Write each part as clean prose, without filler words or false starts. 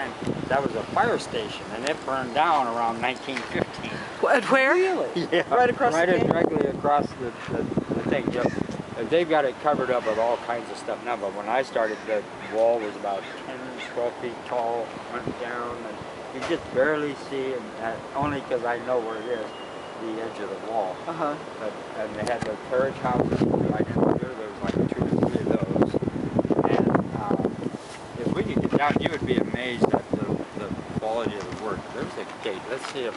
time, that was a fire station, and it burned down around 1915. Where? Really? Yeah. Right across the canyon? directly across the thing. Yep. They've got it covered up with all kinds of stuff now, but when I started, the wall was about 10, 12 feet tall, went down, and you just barely see, and only because I know where it is, the edge of the wall. Uh-huh. And they had the carriage houses right in here. There was like 2 or 3 of those. And if we could get down, you would be amazed at the quality of the work. There's a gate. Let's see if...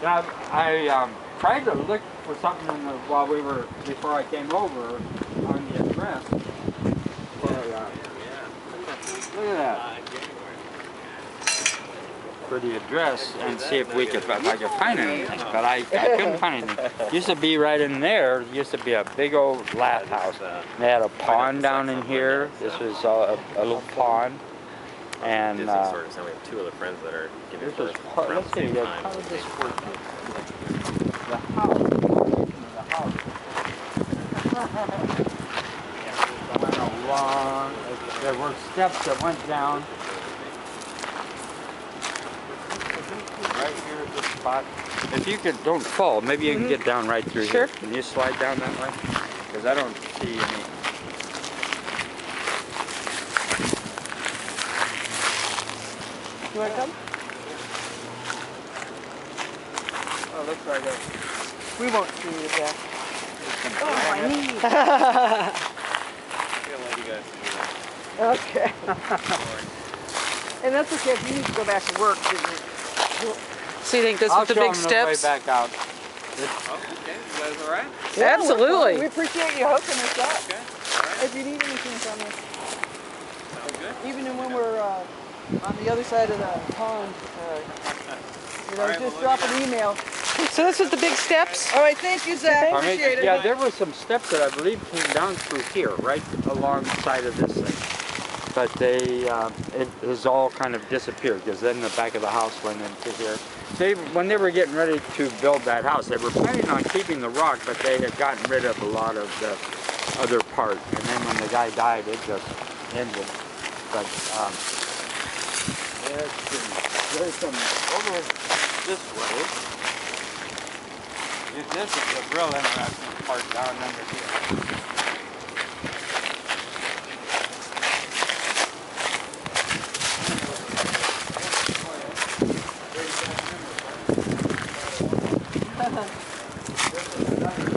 Now, I tried to look for something before I came over on the address. Look at that. For the address and see if I could find anything, but I couldn't find anything. Used to be right in there. Used to be a big old lath house. They had a pond down in here. This was a little pond, and we have 2 other friends that are giving birth. Let's see. How did this work? The house. There were steps that went down. Right here at this spot. If you could, don't fall. Maybe you can get down right through here. Can you slide down that way? Because I don't see any. You want to come? Oh, looks like it. We won't see you there. Oh, my knee. Okay. And that's okay if you need to go back to work. So you think this is the big steps? Way back out. Oh, okay. You guys all right? Yeah, absolutely. We appreciate you hooking us up. Okay. All right. If you need anything from us. Sounds good. Even when we're on the other side of the pond, just drop an email. So this was the big steps? All right, thank you, Zach. Appreciate it. Yeah, there were some steps that I believe came down through here, right alongside of this thing. But it has all kind of disappeared because then the back of the house went into here. When they were getting ready to build that house, they were planning on keeping the rock, but they had gotten rid of a lot of the other part. And then when the guy died, it just ended. But there's some over this way. This is a real interesting part down under here.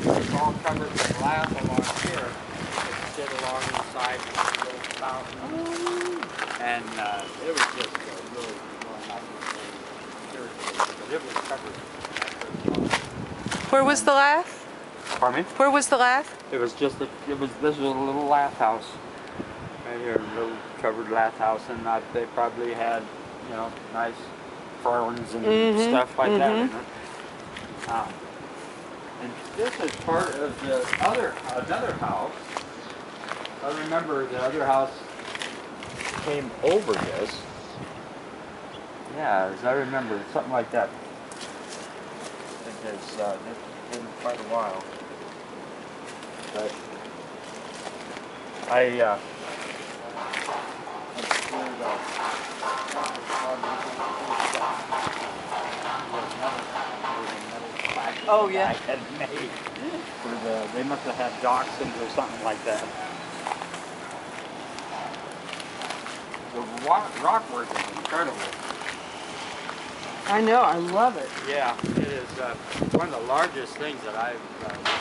It's all covered with glass along here. It sit along the side of the little fountain. And it was just really but it was covered. Where was the lath? Pardon me? Where was the lath? It was just this was a little lath house. Right here, a little covered lath house, and they probably had, nice ferns and stuff like that in it. And this is part of another house. I remember the other house came over this. Yeah, as I remember, something like that. It's been quite a while. But Oh yeah. I had made they must have had dachshunds or something like that. The rock work is incredible. I know, I love it. Yeah, it is one of the largest things that I've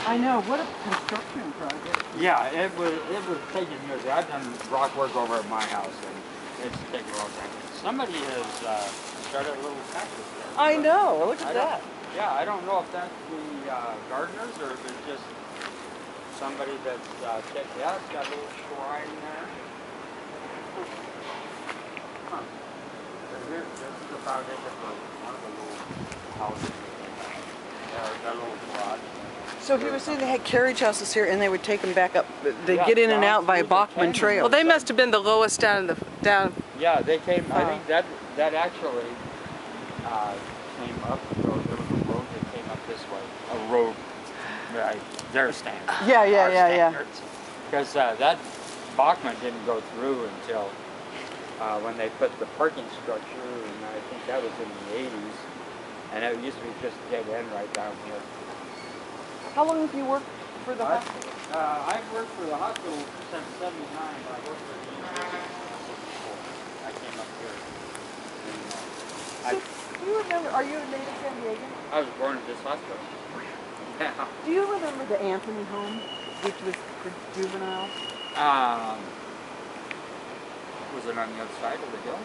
I know, what a construction project. Yeah, it was taking years. I've done rock work over at my house, and it's taken a long time. Somebody has started a little cactus there. I know, look at that. Yeah, I don't know if that's the gardeners or if it's just somebody that's it's got a little shrine there. Huh. This is the foundation for one of the little houses. That little garage. So he was saying they had carriage houses here, and they would take them back up. They get in and out by Bachman Trail. Well, they must have been the lowest down. Yeah, they came. I think that actually came up. There was a road that came up this way. A road. Their standards. Yeah. Because that Bachman didn't go through until when they put the parking structure, and I think that was in the 80s. And it used to be just dead end right down here. How long have you worked for the hospital? I've worked for the hospital since '79, but I worked for the university before. I came up here. And, Do you remember, are you a native San Diegan? I was born at this hospital. Yeah. Do you remember the Anthony home, which was for juveniles? Was it on the other side of the hill?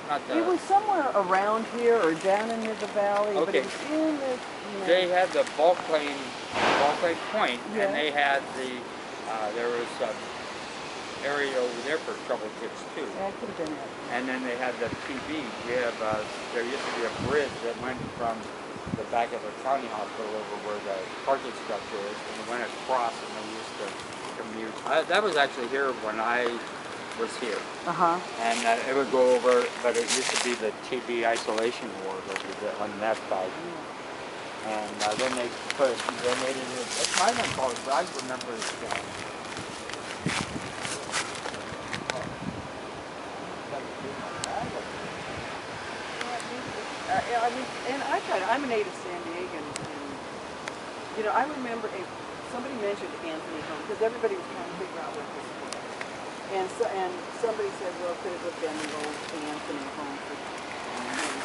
Not the, It was somewhere around here or down into the valley, but Okay. it was in this, They had the ball plane point, Yeah. and they had the, there was an area over there for troubled kids too. That could have been it. And then they had the TV. We have, there used to be a bridge that went from the back of the county hospital over where the parking structure is, and it went across, and they used to commute. That was actually here when I was here. Uh-huh. And it would go over, but it used to be the TB isolation ward on that side. And then they made it, it might have been called, but I remember it. I mean, and I'm a native San Diegan, and, you know, I remember somebody mentioned Anthony home, because everybody was trying to figure out what this was. And somebody said, well, could it have been the old Anthony home for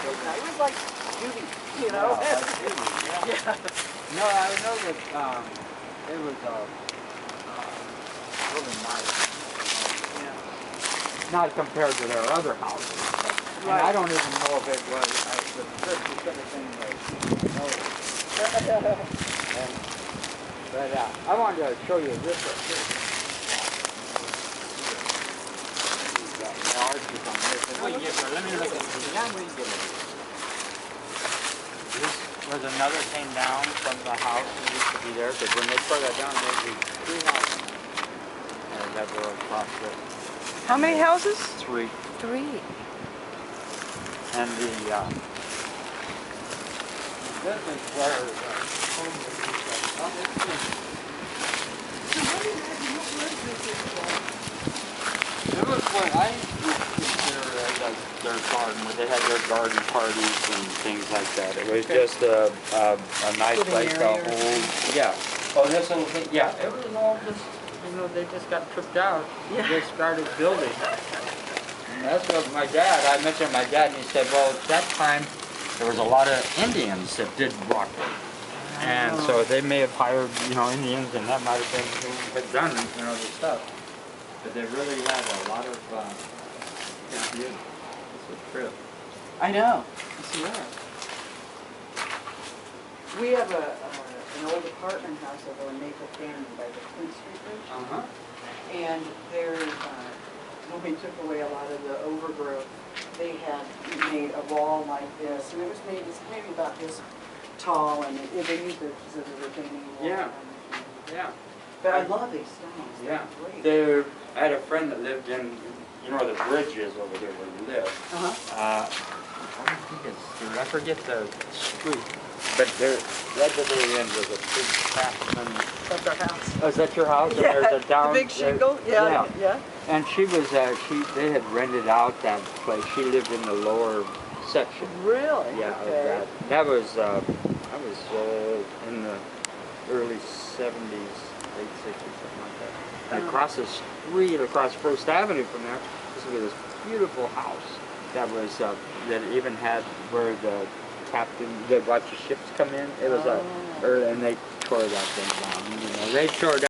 it was like Judy, you know? Yeah. No, I know that it was really nice. Yeah. Not compared to their other houses. And I don't even know if it was, the church was going to sing but I wanted to show you this right here. This was another came down from the house that used to be there, because when they tore that down, there'd be 3 houses. And that were across the How many houses? 3. 3. And the, this is where the home was. It was what I would consider their garden, where they had their garden parties and things like that. It was just a nice place to hold. Yeah. Oh, this little thing. Yeah. It was all just, you know, they just got tripped out. Yeah. They started building. And that's what my dad, I mentioned my dad, and he said, well, at that time, there was a lot of Indians that did rock work. And so they may have hired, you know, Indians, and that might have been who had done, you know, the stuff. But they really had a lot of good view. This was true. I know. Yes, you are. We have an old apartment house over in Maple Canyon by the Queen Street Bridge. Uh-huh. And there, when we took away a lot of the overgrowth, they had made a wall like this, and it was maybe about this tall, and they used it as a retaining wall. Yeah. Yeah. But I love these stones. Yeah. They're great. I had a friend that lived in, you know where the bridge is over here where you live. Uh-huh. I forget the street, but there, right at the very end was a big craftsman. That's our house. Oh, is that your house? Yeah, and there's a down, the big shingle. Yeah. And she was, they had rented out that place. She lived in the lower section. Really? Yeah, Okay. of that. That was in the early 70s, late 60s, something like that. And across the street, across First Avenue from there, this beautiful house that was, that even had where the captain, that watched the ships come in. It was and they tore that thing down. You know, they tore down.